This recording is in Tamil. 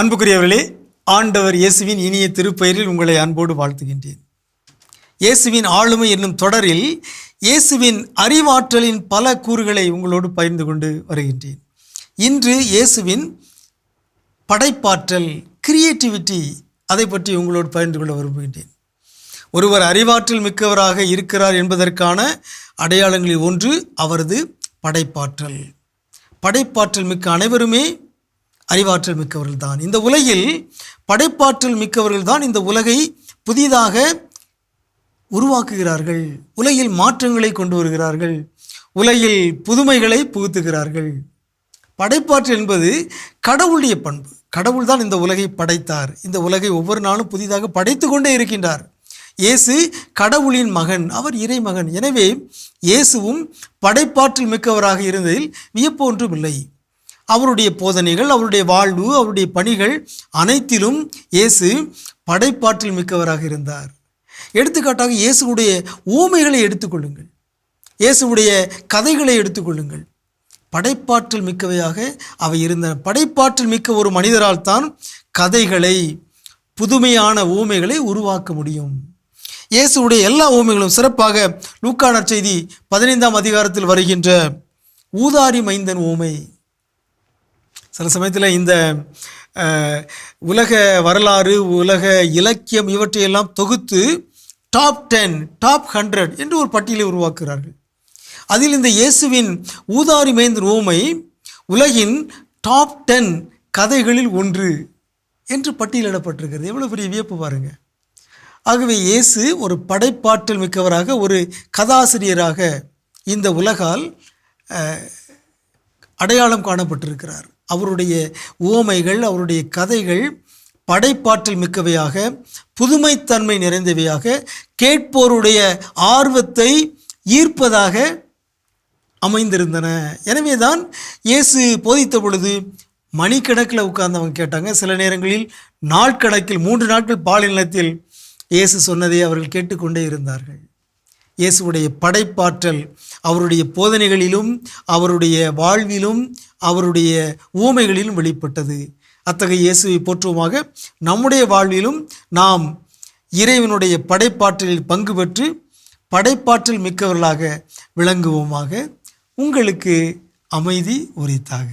அன்புக்குரியவர்களே, ஆண்டவர் இயேசுவின் இனிய திருப்பெயரில் உங்களை அன்போடு வாழ்த்துகின்றேன். இயேசுவின் ஆளுமை என்னும் தொடரில் இயேசுவின் அறிவாற்றலின் பல கூறுகளை உங்களோடு பகிர்ந்து கொண்டு வருகின்றேன். இன்று இயேசுவின் படைப்பாற்றல், கிரியேட்டிவிட்டி, அதை பற்றி உங்களோடு பகிர்ந்து கொள்ள விரும்புகின்றேன். ஒருவர் அறிவாற்றல் மிக்கவராக இருக்கிறார் என்பதற்கான அடையாளங்களில் ஒன்று அவரது படைப்பாற்றல். படைப்பாற்றல் மிக்க அனைவருமே அறிவாற்றல் மிக்கவர்கள் தான். இந்த உலகில் படைப்பாற்றல் மிக்கவர்கள் தான் இந்த உலகை புதிதாக உருவாக்குகிறார்கள், உலகில் மாற்றங்களை கொண்டு வருகிறார்கள், உலகில் புதுமைகளை புகுத்துகிறார்கள். படைப்பாற்றல் என்பது கடவுளுடைய பண்பு. கடவுள் தான் இந்த உலகை படைத்தார். இந்த உலகை ஒவ்வொரு நாளும் புதிதாக படைத்து கொண்டே இருக்கின்றார். இயேசு கடவுளின் மகன், அவர் இறைமகன். எனவே இயேசுவும் படைப்பாற்றல் மிக்கவராக இருந்ததில் வியப்பு ஒன்றும் இல்லை. அவருடைய போதனைகள், அவருடைய வாழ்வு, அவருடைய பணிகள் அனைத்திலும் இயேசு படைப்பாற்றல் மிக்கவராக இருந்தார். எடுத்துக்காட்டாக இயேசுடைய ஊமைகளை எடுத்துக்கொள்ளுங்கள், இயேசுடைய கதைகளை எடுத்துக்கொள்ளுங்கள். படைப்பாற்றல் மிக்கவையாக அவை இருந்தன. படைப்பாற்றல் மிக்க ஒரு மனிதரால் தான் கதைகளை, புதுமையான ஊமைகளை உருவாக்க முடியும். இயேசுடைய எல்லா ஊமைகளும், சிறப்பாக லூக்கா நற்செய்தி 15ஆம் அதிகாரத்தில் வருகின்ற ஊதாரி மைந்தன் ஊமை, சில சமயத்தில் இந்த உலக வரலாறு, உலக இலக்கியம் இவற்றையெல்லாம் தொகுத்து டாப் 10, டாப் 100 என்று ஒரு பட்டியலை உருவாக்குகிறார்கள். அதில் இந்த இயேசுவின் ஊதாரி மைந்தன் ஊமை உலகின் டாப் 10 கதைகளில் ஒன்று என்று பட்டியலிடப்பட்டிருக்கிறது. எவ்வளோ பெரிய வியப்பு பாருங்கள். ஆகவே இயேசு ஒரு படைப்பாற்றல் மிக்கவராக, ஒரு கதாசிரியராக இந்த உலகால் அடையாளம் காணப்பட்டிருக்கிறார். அவருடைய உவமைகள், அவருடைய கதைகள் படைப்பாற்றல் மிக்கவையாக, புதுமைத்தன்மை நிறைந்தவையாக, கேட்போருடைய ஆர்வத்தை ஈர்ப்பதாக அமைந்திருந்தன. எனவே தான் இயேசு போதித்த பொழுது மணிக்கணக்கில் உட்கார்ந்தவங்க கேட்டாங்க. சில நேரங்களில் நாட்கணக்கில், 3 நாட்கள் பாலை நிலத்தில் இயேசு சொன்னதை அவர்கள் கேட்டுக்கொண்டே இருந்தார்கள். இயேசுடைய படைப்பாற்றல் அவருடைய போதனைகளிலும், அவருடைய வாழ்விலும், அவருடைய ஊமைகளிலும் வெளிப்பட்டது. அத்தகைய இயேசுவை போற்றுவோமாக. நம்முடைய வாழ்விலும் நாம் இறைவனுடைய படைப்பாற்றலில் பங்கு பெற்று படைப்பாற்றல் மிக்கவர்களாக விளங்குவோமாக. உங்களுக்கு அமைதி உரித்தாக.